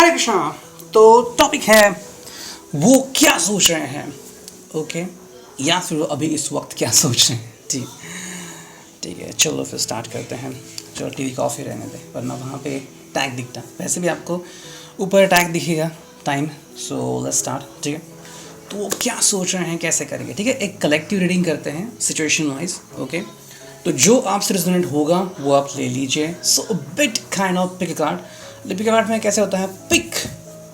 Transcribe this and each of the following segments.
हरे कृष्णा। तो टॉपिक है वो क्या सोच रहे हैं, ओके, या फिर वो अभी इस वक्त क्या सोच रहे हैं। जी ठीक है, चलो फिर स्टार्ट करते हैं। चलो टीवी का ऑफ ही रहने दें, वरना वहाँ पे टैग दिखता है। वैसे भी आपको ऊपर टैग दिखेगा टाइम। So let's start. ठीक है, तो वो क्या सोच रहे हैं, कैसे करेंगे। ठीक है, एक कलेक्टिव रीडिंग करते हैं सिचुएशन वाइज। ओके, तो जो आपसे रेजोनेट होगा वो आप ले लीजिए। So bit kind of pick card. Pick card में कैसे होता है, पिक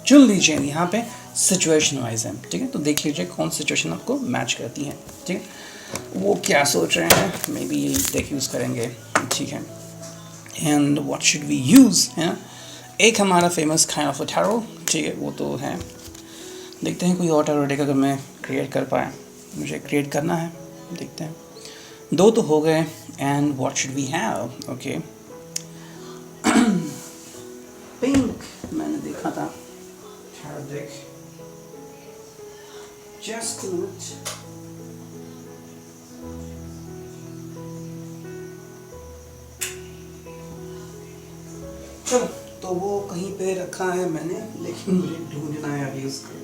चुन लीजिए, यहाँ पे सिचुएशन वाइज है। ठीक है, तो देख लीजिए कौन सिचुएशन आपको मैच करती है। ठीक है, वो क्या सोच रहे हैं, मे बी ये डेक यूज़ करेंगे। ठीक है, and what should we use है। एक हमारा फेमस काइंड ऑफ टैरो, ठीक है, वो तो है। देखते हैं कोई और टैरो डेक अगर मैं क्रिएट कर पाया, मुझे क्रिएट करना है। देखते हैं, दो तो हो गए। And what should we have, okay. Pink मैंने देखा था टैरो डेक, जस्ट चलो, तो वो कहीं पे रखा है मैंने, लेकिन मुझे ढूंढना है अभी उसको।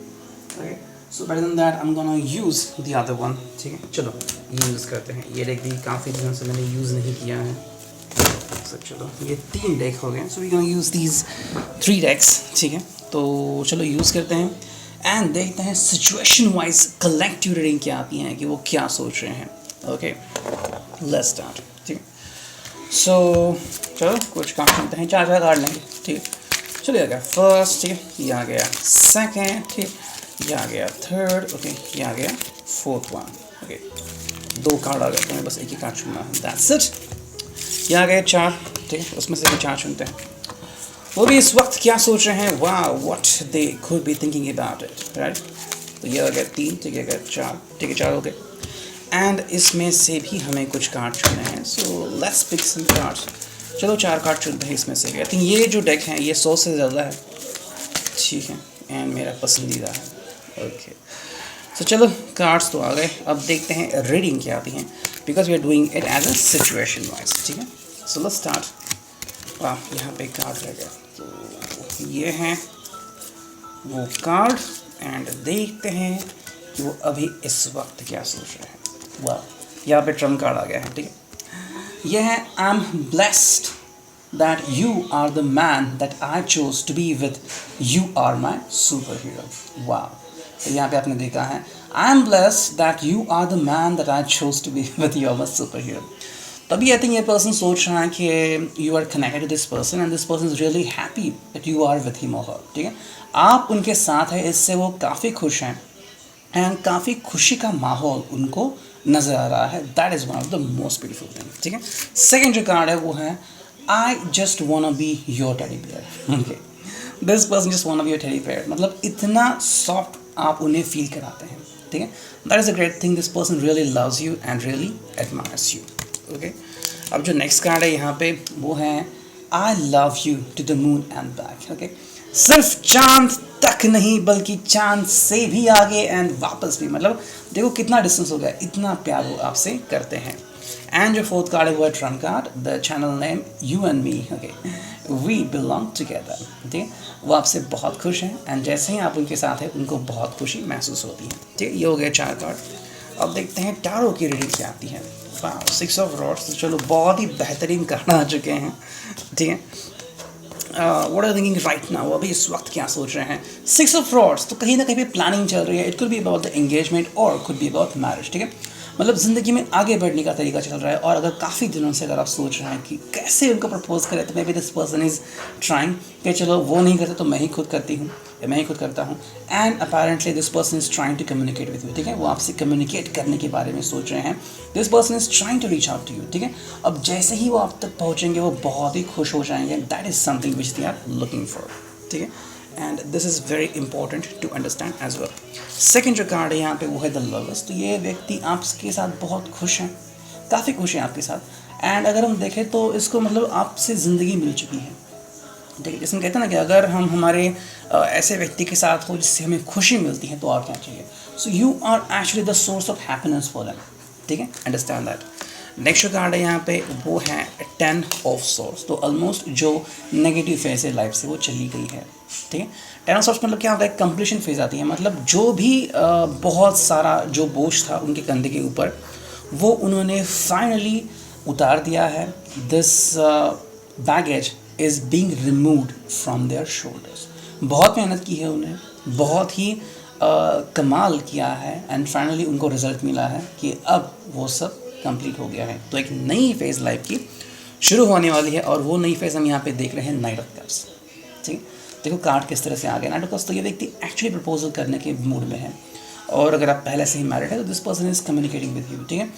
Okay, so better than that I am gonna use the other one. ठीक है, चलो ये यूज़ करते हैं। ये डेक भी काफ़ी दिनों से मैंने यूज़ नहीं किया है। सो चलो, ये 3 डेक हो गए। So we gonna use these 3 decks. ठीक है, तो चलो यूज़ करते हैं एंड देखते हैं सिचुएशन वाइज कलेक्टिव रीडिंग क्या आती हैं कि वो क्या सोच रहे हैं। Okay, let's start. ठीक है, सो चलो कुछ काम करते हैं, 4 कार्ड लेंगे। ठीक है, चलिए आ गया फर्स्ट। ठीक है, ये आ गया सेकेंड। ठीक, ये आ गया थर्ड। ओके, ये आ गया फोर्थ वन। ओके, 2 कार्ड आ गए, तो बस एक ही कार्ड चुनना है, दैट्स इट। ये आ गए 4। ठीक है, उसमें से भी 4 चुनते हैं। वो भी इस वक्त क्या सोच रहे हैं, वाह what they could be thinking about it, right. तो ये आ गया 3। ठीक है, 4। ठीक है, 4 हो गए। एंड इसमें से भी हमें कुछ कार्ड चुनने हैं। So let's pick some cards. चलो 4 कार्ड चुनते हैं इसमें से। आई थिंक ये जो डेक है ये 100 से ज़्यादा है। ठीक है, एंड मेरा पसंदीदा है। ओके, सो चलो कार्ड्स तो आ गए। अब देखते हैं रीडिंग क्या आती है, because we are doing it as a situation wise. ठीक है, सो लेट्स स्टार्ट। यहाँ पे कार्ड रह गया, तो ये हैं वो कार्ड एंड देखते हैं कि वो अभी इस वक्त क्या सोच रहे हैं। वाह, यहाँ पे ट्रम्प कार्ड आ गया है। ठीक है, यह है I am blessed that you are the man that I chose to be with, you are my super hero. वाह, तो यहाँ पे आपने देखा है I am blessed that you are the man that I chose to be with, you are my super hero. तभी I think ये person सोच रहा है कि you are connected to this person and this person is really happy that you are with him और her. ठीक है, आप उनके साथ हैं, इससे वो काफ़ी खुश हैं एंड काफ़ी खुशी का माहौल उनको नज़र आ रहा है। That is one of the most beautiful thing. ठीक है, सेकेंड जो कार्ड है वो है I just wanna be your teddy bear. Okay, this person just wanna be your teddy bear, मतलब इतना सॉफ्ट आप उन्हें फील कराते हैं। ठीक है, that is a great thing. This person really loves you and really admires you. Okay, अब जो नेक्स्ट कार्ड है यहाँ पे वो है I love you to the moon and back. Okay, सिर्फ चांद तक नहीं बल्कि चांद से भी आगे एंड वापस भी, मतलब देखो कितना डिस्टेंस हो गया, इतना प्यार वो आपसे करते हैं। एंड जो फोर्थ कार्ड है वो है trump card, the channel name you and me. Okay, we belong together. ठीक है, वो आपसे बहुत खुश हैं एंड जैसे ही आप उनके साथ हैं उनको बहुत खुशी महसूस होती है। ठीक है, ये हो गए 4 कार्ड। अब देखते हैं टैरो की रीडिंग क्या आती है। 6 ऑफ रॉड्स, तो चलो बहुत ही बेहतरीन कार्ड आ चुके हैं। ठीक है, what are thinking right now, अभी इस वक्त क्या सोच रहे हैं। 6 ऑफ रॉड्स, तो कहीं ना कहीं पे प्लानिंग चल रही है। It could be about the engagement और कुड बी अबाउट मैरिज। ठीक है, मतलब ज़िंदगी में आगे बढ़ने का तरीका चल रहा है। और अगर काफ़ी दिनों से अगर आप सोच रहे हैं कि कैसे उनको प्रपोज करें, तो may be this person is trying कि चलो वो नहीं करते तो मैं ही खुद करती हूँ या मैं ही खुद करता हूँ। And apparently this person is trying to communicate with you. ठीक है, वो आपसे कम्युनिकेट करने के बारे में सोच रहे हैं। This person is trying to reach out to you. ठीक है, अब जैसे ही वो आप तक पहुँचेंगे वो बहुत ही खुश हो जाएंगे। That is something which they are looking for. ठीक है, and this is very important to understand as well. Second जो कार्ड है यहाँ पे वो है द लवर्स, तो ये व्यक्ति आपके साथ बहुत खुश हैं, काफ़ी खुश हैं आपके साथ। एंड अगर हम देखें तो इसको मतलब आपसे ज़िंदगी मिल चुकी है। ठीक है, जिसमें कहते हैं ना कि अगर हम हमारे ऐसे व्यक्ति के साथ हो जिससे हमें खुशी मिलती है तो और क्या चाहिए। So you are actually the source of happiness for them. ठीक है, अंडरस्टैंड दैट। नेक्स्ट जो कार्ड है यहाँ पे वो है 10 ऑफ सोर्स, तो ऑलमोस्ट जो नेगेटिव फेज है लाइफ से वो चली गई है, ठीक है। 10 ऑफ सोर्स मतलब क्या होता है, कंप्लीशन फेज आती है, मतलब जो भी बहुत सारा जो बोझ था उनके कंधे के ऊपर वो उन्होंने फाइनली उतार दिया है। This baggage is being removed from their shoulders. बहुत मेहनत की है उन्हें, बहुत ही कमाल किया है एंड फाइनली उनको रिजल्ट मिला है कि अब वो सब कंप्लीट हो गया है। तो एक नई फेज़ लाइफ की शुरू होने वाली है और वो नई फेज़ हम यहाँ पे देख रहे हैं नाइट ऑफ कप्स, ठीक है। देखो कार्ड किस तरह से आ गया नाइट ऑफ कप्स, तो ये व्यक्ति एक्चुअली प्रपोजल करने के मूड में है और अगर आप पहले से ही मैरिड है तो this person is communicating with you, ठीक है।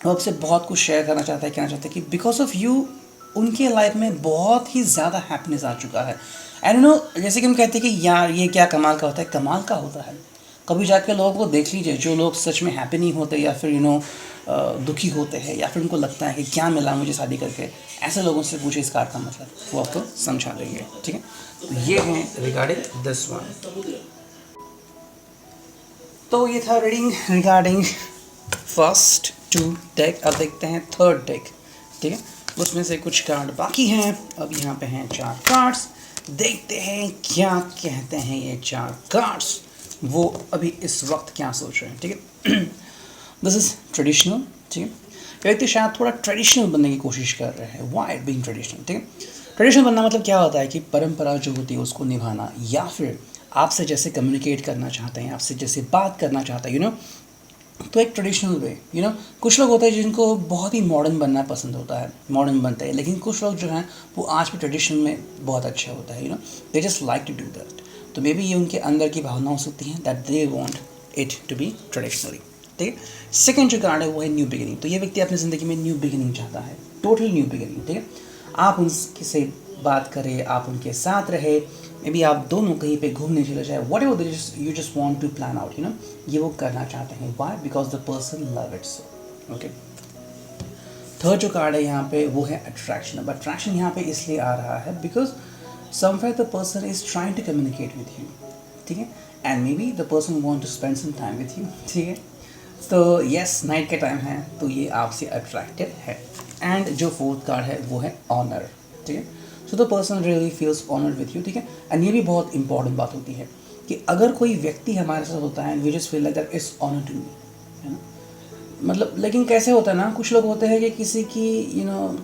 वो आपसे बहुत कुछ शेयर करना चाहता है, कहना चाहता है कि बिकॉज ऑफ यू उनके लाइफ में बहुत ही ज़्यादा हैप्पीनेस आ चुका है। एंड नो जैसे कि हम कहते हैं कि यार ये क्या कमाल का होता है, कमाल का होता है। कभी जाके लोगों को देख लीजिए जो लोग सच में हैप्पी नहीं होते या फिर दुखी होते हैं या फिर उनको लगता है कि क्या मिला मुझे शादी करके, ऐसे लोगों से पूछे इस कार्ड का मतलब, वो आपको समझा देंगे, ठीक है। तो ये है रिगार्डिंग दिस वन। तो ये था रीडिंग रिगार्डिंग फर्स्ट 2 डेक। अब देखते हैं थर्ड डेक, ठीक है। उसमें से कुछ कार्ड बाकी हैं, अब यहाँ पे हैं 4 कार्ड्स। देखते हैं क्या कहते हैं ये 4 कार्ड्स, वो अभी इस वक्त क्या सोच रहे हैं, ठीक है। दिस इज़ ट्रेडिशनल, ठीक है। ये व्यक्ति शायद थोड़ा ट्रेडिशनल बनने की कोशिश कर रहे हैं। व्हाई बीइंग ट्रेडिशनल, ठीक है। ट्रेडिशनल बनना मतलब क्या होता है कि परंपरा जो होती है उसको निभाना, या फिर आपसे जैसे कम्युनिकेट करना चाहते हैं, आपसे जैसे बात करना चाहते हैं, तो एक ट्रेडिशनल वे, कुछ लोग होते हैं जिनको बहुत ही मॉडर्न बनना पसंद होता है, मॉडर्न बनते हैं, लेकिन कुछ लोग जो हैं वो आज भी ट्रेडिशन में बहुत अच्छे होता है, they just like to do that. तो मे बी ये उनके अंदर की भावना हो सकती है that they want it to be traditionally, ठीक है। सेकंड जो कार्ड है वो है न्यू बिगिनिंग। तो ये व्यक्ति अपनी ज़िंदगी में न्यू बिगिनिंग चाहता है, टोटल न्यू बिगिनिंग, ठीक है। आप उनके से बात करें, आप उनके साथ रहे, मे बी आप दोनों कहीं पे घूमने चले जाए, whatever you just want to plan out, ये वो करना चाहते हैं। Why? Because the person love it so, okay. Third जो कार्ड है यहाँ पे वो है अट्रैक्शन। अब अट्रैक्शन यहाँ पे इसलिए आ रहा है because somewhere the person is trying to communicate with you, ठीक है, and maybe the person want to spend some time with you, ठीक है। तो यस, नाइट का टाइम है तो ये आपसे अट्रैक्टेड है। एंड जो फोर्थ कार्ड है वो है ऑनर, ठीक है। So the person really feels honoured with you, ठीक है। एंड ये भी बहुत इंपॉर्टेंट बात होती है कि अगर कोई व्यक्ति हमारे साथ होता है, we just feel like that is honour to me, है ना। मतलब लेकिन कैसे होता है ना, कुछ लोग होते हैं कि किसी की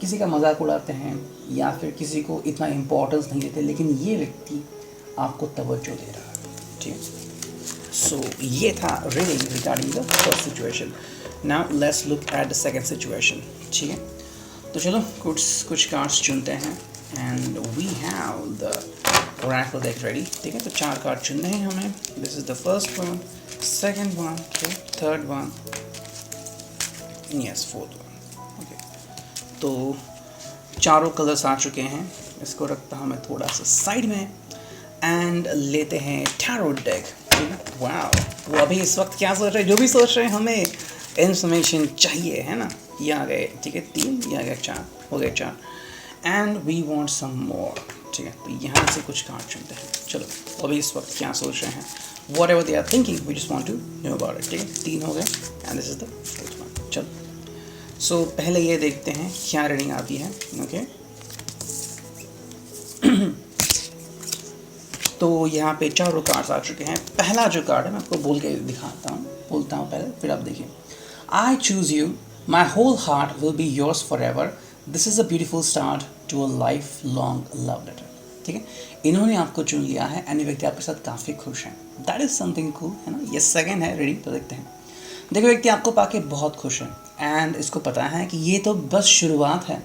किसी का मजाक उड़ाते हैं या फिर किसी को इतना इम्पोर्टेंस नहीं देते, लेकिन ये व्यक्ति आपको तवज्जो दे रहा है, ठीक है। सो ये था reading regarding the first situation. Now let's look at the second situation, ठीक है। तो चलो कुछ कार्ड्स चुनते हैं and we have the oracle deck ready, ठीक है। तो 4 कार्ड चुनने हैं हमें। This is the first one, second one, third one, yes fourth one, okay. तो चारों कलर्स आ चुके हैं, इसको रखता हूँ मैं थोड़ा सा साइड में एंड लेते हैं टैरो डेक, ठीक है। वाओ, वो अभी इस वक्त क्या सोच रहे हैं, जो भी सोच रहे हैं हमें इन्फॉर्मेशन चाहिए, है ना। ये आ गए, ठीक है 3, ये आ गया 4, हो गए 4 एंड वी वांट सम मोर, ठीक है। तो यहाँ से कुछ कार्ड चुनते हैं। चलो अभी इस वक्त क्या सोच रहे हैं, whatever they are thinking we just want to know about it, ठीक है। 3 हो गए and this is the fourth one. चलो सो पहले ये देखते हैं क्या रीडिंग आती है, ओके। तो यहाँ पे 4 कार्ड्स आ चुके हैं। पहला जो कार्ड है मैं आपको बोलता हूँ पहले, फिर आप देखिए। I choose you, my whole heart will be yours forever, this is a beautiful start to a lifelong love letter, ठीक है। इन्होंने आपको चुन लिया है एंड ये व्यक्ति आपके साथ काफ़ी खुश हैं, दैट इज़ समथिंग कूल, है ना। ये सेकेंड है रीडिंग, तो देखते हैं। देखो व्यक्ति आपको पाके बहुत खुश है एंड इसको पता है कि ये तो बस शुरुआत है,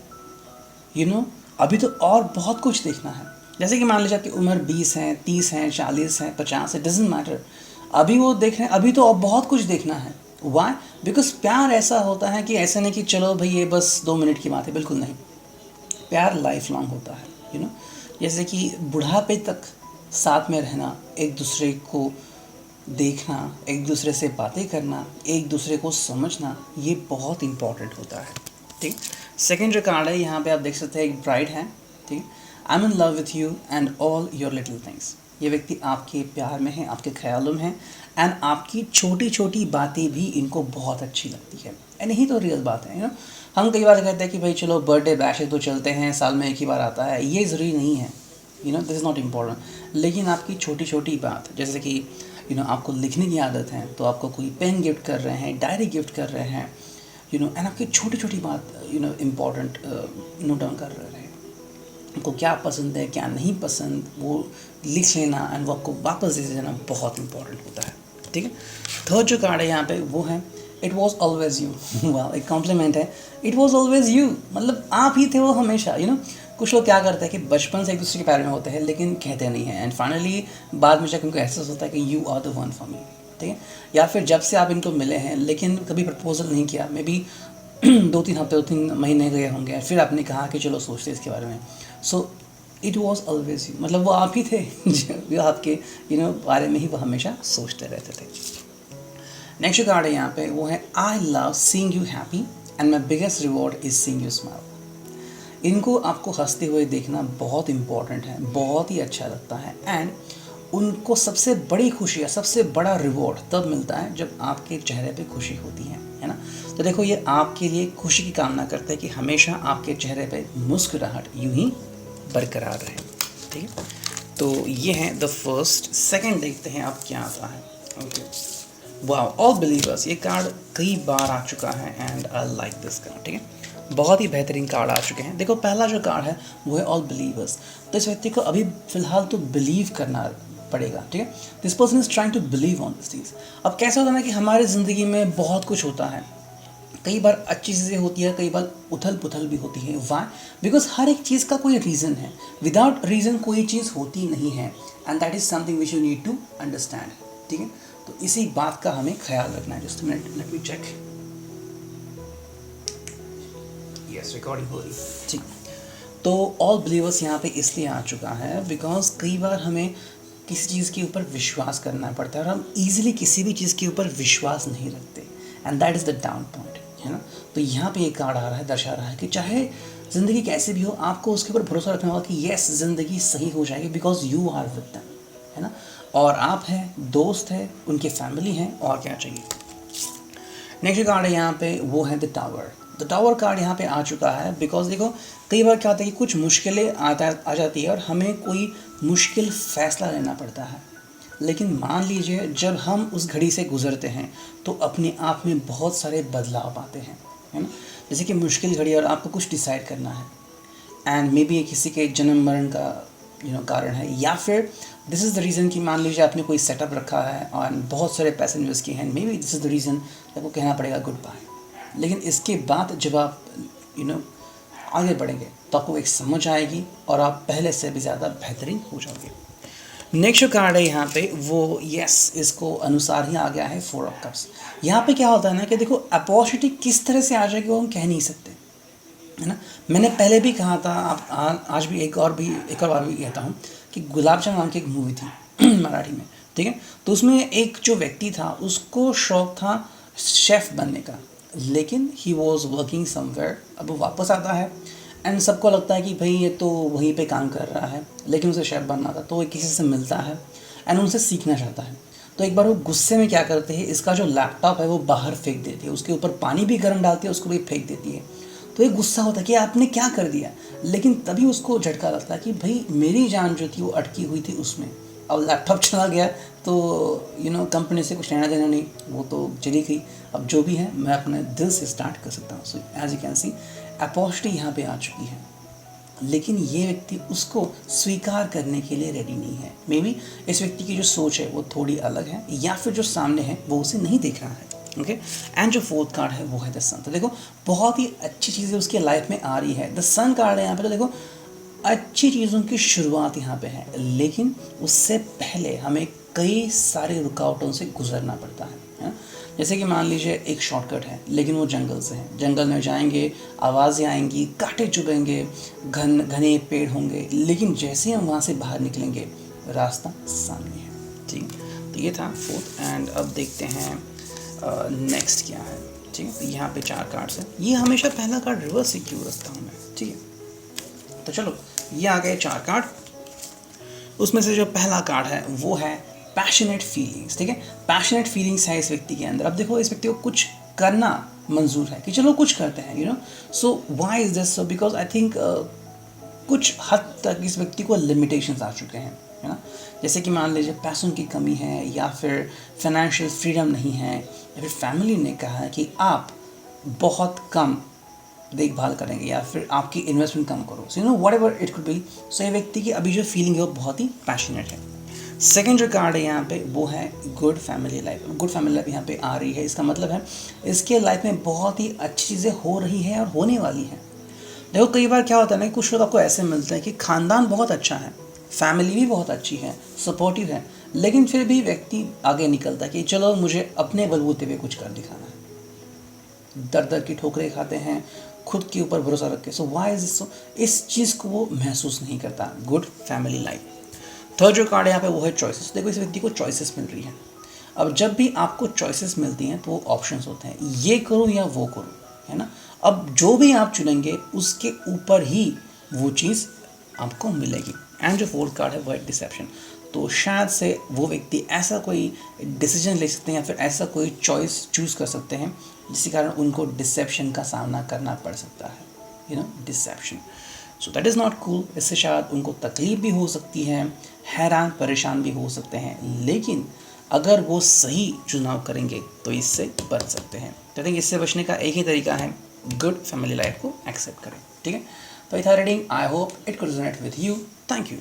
अभी तो और बहुत कुछ देखना है। जैसे कि मान लीजिए आपकी उम्र 20 है, 30 है, 40 है, 50 है, डजेंट मैटर, अभी वो देख रहे हैं, अभी तो और बहुत कुछ देखना है। वाई? बिकॉज प्यार ऐसा होता है कि ऐसा नहीं कि चलो भाई ये बस 2 मिनट की बात है, बिल्कुल नहीं। प्यार लाइफ लॉन्ग होता है, जैसे कि बुढ़ापे तक साथ में रहना, एक दूसरे को देखना, एक दूसरे से बातें करना, एक दूसरे को समझना, ये बहुत इंपॉर्टेंट होता है, ठीक। सेकेंड जो कार्ड है यहाँ पे आप देख सकते हैं, एक ब्राइड है, ठीक। I am in love with you and all your little things, ये व्यक्ति आपके प्यार में है, आपके ख्यालों में है, एंड आपकी छोटी छोटी बातें भी इनको बहुत अच्छी लगती है। एंड यही तो रियल बात है, हम कई बार कहते हैं कि भाई चलो बर्थडे बैश है तो चलते हैं, साल में एक ही बार आता है, ये ज़रूरी नहीं है, दिस इज़ नॉट इम्पॉर्टेंट। लेकिन आपकी छोटी छोटी बात, जैसे कि आपको लिखने की आदत है तो आपको कोई पेन गिफ्ट कर रहे हैं, डायरी गिफ्ट कर रहे हैं, एंड आपकी छोटी छोटी बात इम्पॉर्टेंट नोट डाउन कर रहे हैं, आपको क्या पसंद है क्या नहीं पसंद वो लिख लेना, एंड वो आपको वापस दे देना बहुत इंपॉर्टेंट होता है। ठीक है, थर्ड जो कार्ड है यहाँ पे वो है इट वॉज ऑलवेज यू। वाह, एक कॉम्प्लीमेंट है, इट वॉज ऑलवेज यू, मतलब आप ही थे वो हमेशा। कुछ लोग क्या करते हैं कि बचपन से एक दूसरे के प्यार में होते हैं लेकिन कहते नहीं हैं, एंड फाइनली बाद में जाकर उनको एहसास होता है कि you are the one for me. ठीक है, या फिर जब से आप इनको मिले हैं लेकिन कभी प्रपोजल नहीं किया, मे बी 2-3 हफ्ते 2-3 महीने गए होंगे, फिर आपने कहा कि चलो सोचते इसके बारे में। So it was always you, मतलब वो आप ही थे जो आपके बारे में ही वो हमेशा सोचते रहते थे। नेक्स्ट कार्ड है यहाँ पे वो है I love seeing you happy and my biggest reward is seeing you smile. इनको आपको हंसते हुए देखना बहुत इंपॉर्टेंट है, बहुत ही अच्छा लगता है, एंड उनको सबसे बड़ी खुशी या सबसे बड़ा रिवॉर्ड तब मिलता है जब आपके चेहरे पे खुशी होती है ना। तो देखो ये आपके लिए खुशी की कामना करते हैं कि हमेशा आपके चेहरे पे मुस्कुराहट यूं ही बरकरार रहे। ठीक है, तो ये है द फर्स्ट। सेकंड देखते हैं अब क्या आता है। ओके, वाओ, ऑल बिलीवर्स, ये कार्ड कई बार आ चुका है and I like this card. ठीक है, बहुत ही बेहतरीन कार्ड आ चुके हैं। देखो पहला जो कार्ड है वो है ऑल बिलीवर्स, तो इस व्यक्ति को अभी फ़िलहाल तो बिलीव करना पड़ेगा। ठीक है, this person is trying to believe on this things. अब कैसे होता है ना कि हमारी ज़िंदगी में बहुत कुछ होता है, कई बार अच्छी चीज़ें होती है, कई बार उथल पुथल भी होती है। वाई? बिकॉज हर एक चीज़ का कोई रीज़न है, विदाउट रीज़न कोई चीज़ होती नहीं है, and that is something which you need to understand. ठीक है, तो इसी बात का हमें ख्याल रखना है। Just minute, let me check. Yes, recording हो रही। ठीक, तो ऑल बिलीवर्स यहाँ पे इसलिए आ चुका है बिकॉज कई बार हमें किसी चीज़ के ऊपर विश्वास करना पड़ता है और हम ईजिली किसी भी चीज़ के ऊपर विश्वास नहीं रखते, and that is the down point, है ना। तो यहाँ पे एक कार्ड आ रहा है, दर्शा रहा है कि चाहे ज़िंदगी कैसी भी हो, आपको उसके ऊपर भरोसा रखना होगा कि येस ज़िंदगी सही हो जाएगी because you are with them, है ना। और आप हैं, दोस्त है, उनके फैमिली हैं, और क्या चाहिए। नेक्स्ट कार्ड है यहाँ पे वो है the tower. The tower card यहाँ पे आ चुका है बिकॉज देखो कई बार क्या होता है कि कुछ मुश्किलें आ जाती है और हमें कोई मुश्किल फ़ैसला लेना पड़ता है, लेकिन मान लीजिए जब हम उस घड़ी से गुज़रते हैं तो अपने आप में बहुत सारे बदलाव आते हैं, है ना। जैसे कि मुश्किल घड़ी और आपको कुछ डिसाइड करना है, एंड मे बी किसी के जन्म मरण का कारण है, या फिर दिस इज़ द रीज़न कि मान लीजिए आपने कोई सेटअप रखा है और बहुत सारे पैसे इन्वेस्ट किए हैं, may be this is the reason आपको कहना पड़ेगा गुड बाय। लेकिन इसके बाद जब आप आगे बढ़ेंगे तो आपको एक समझ आएगी और आप पहले से भी ज़्यादा बेहतरीन हो जाओगे। नेक्स्ट जो कार्ड है यहाँ पे वो यस इसको अनुसार ही आ गया है 4 ऑफ कप्स। यहाँ पे क्या होता है ना कि देखो अपॉर्चुनिटी किस तरह से आ जाएगी वो हम कह नहीं सकते, है ना। मैंने पहले भी कहा था, आप आज भी एक और बार भी कहता हूँ कि गुलाब जामुन नाम की एक मूवी थी मराठी में, ठीक है। तो उसमें एक जो व्यक्ति था उसको शौक था शेफ़ बनने का, लेकिन ही वॉज वर्किंग समवेयर। अब वो वापस आता है एंड सबको लगता है कि भाई ये तो वहीं पे काम कर रहा है, लेकिन उसे शेफ़ बनना था। तो वो किसी से मिलता है एंड उनसे सीखना चाहता है। तो एक बार वो गुस्से में क्या करते हैं, इसका जो लैपटॉप है वो बाहर फेंक देती है, उसके ऊपर पानी भी गर्म डालती है, उसको भी फेंक देती है। तो एक गुस्सा होता है कि आपने क्या कर दिया, लेकिन तभी उसको झटका लगता है कि भाई मेरी जान जो थी वो अटकी हुई थी उसमें। अब लैपटॉप चला गया तो कंपनी से कुछ लेना देना नहीं, वो तो चली गई। अब जो भी है मैं अपने दिल से स्टार्ट कर सकता हूँ। So as you can see opportunity यहाँ पे आ चुकी है, लेकिन ये व्यक्ति उसको स्वीकार करने के लिए रेडी नहीं है। मे बी इस व्यक्ति की जो सोच है वो थोड़ी अलग है, या फिर जो सामने है वो उसे नहीं देख रहा है। ओके, एंड जो 4th कार्ड है वो है द सन। तो देखो बहुत ही अच्छी चीज़ें उसकी लाइफ में आ रही है। द सन कार्ड है यहाँ पे, तो देखो अच्छी चीज़ों की शुरुआत यहाँ पे है, लेकिन उससे पहले हमें कई सारे रुकावटों से गुजरना पड़ता है। जैसे कि मान लीजिए एक शॉर्टकट है लेकिन वो जंगल से है, जंगल में जाएंगे, आवाज़ें आएंगी, कांटे चुभेंगे, घने पेड़ होंगे, लेकिन जैसे हम वहाँ से बाहर निकलेंगे रास्ता सामने है। ठीक, तो ये था 4th। एंड अब देखते हैं नेक्स्ट क्या है। ठीक है, तो यहाँ पे 4 कार्ड्स हैं। ये हमेशा पहला कार्ड रिवर्स ही क्यों रखता हूँ मैं, ठीक है। तो चलो ये आ गए 4 कार्ड। उसमें से जो पहला कार्ड है वो है पैशनेट फीलिंग्स, ठीक है। पैशनेट फीलिंग्स है इस व्यक्ति के अंदर। अब देखो इस व्यक्ति को कुछ करना मंजूर है कि चलो कुछ करते हैं, you know. So why is this? So because I think कुछ हद तक इस व्यक्ति को लिमिटेशंस आ चुके हैं, है ना। जैसे कि मान लीजिए पैसों की कमी है, या फिर फाइनेंशियल फ्रीडम नहीं है, या फिर फैमिली ने कहा है कि आप बहुत कम देखभाल करेंगे, या फिर आपकी इन्वेस्टमेंट कम करो। So you know whatever it could be. So ये व्यक्ति की अभी जो फीलिंग है वो बहुत ही पैशनेट है। सेकेंड जो कार्ड है यहाँ पे वो है good family life. Good family life यहाँ पे आ रही है, इसका मतलब है इसके लाइफ में बहुत ही अच्छी चीज़ें हो रही हैं और होने वाली हैं। देखो कई बार क्या होता है ना, कुछ लोग आपको ऐसे मिलते हैं कि खानदान बहुत अच्छा है, फैमिली भी बहुत अच्छी है, सपोर्टिव है, लेकिन फिर भी व्यक्ति आगे निकलता है कि चलो मुझे अपने बलबूते पे कुछ कर दिखाना है। दर दर की ठोकरें खाते हैं, खुद के ऊपर भरोसा रख के। So why is this? So इस चीज़ को वो महसूस नहीं करता। Good family life. थर्ड जो कार्ड है यहाँ पे वो है चॉइसेस। देखो इस व्यक्ति को चॉइसेस मिल रही हैं। अब जब भी आपको चॉइसेस मिलती हैं तो वो ऑप्शंस होते हैं, ये करो या वो करो, है ना। अब जो भी आप चुनेंगे उसके ऊपर ही वो चीज़ आपको मिलेगी। एंड जो फोर्थ कार्ड है वो है डिसेप्शन। तो शायद से वो व्यक्ति ऐसा कोई डिसीजन ले सकते हैं या फिर ऐसा कोई चॉइस चूज़ कर सकते हैं जिसके कारण उनको डिसेप्शन का सामना करना पड़ सकता है, you know, deception. So that is not cool. इससे शायद उनको तकलीफ भी हो सकती है, हैरान परेशान भी हो सकते हैं, लेकिन अगर वो सही चुनाव करेंगे तो इससे बच सकते हैं। तो आई थिंक इससे बचने का एक ही तरीका है, गुड फैमिली लाइफ को एक्सेप्ट करें, ठीक है। तो ये था reading. I hope it could resonate with you. Thank you.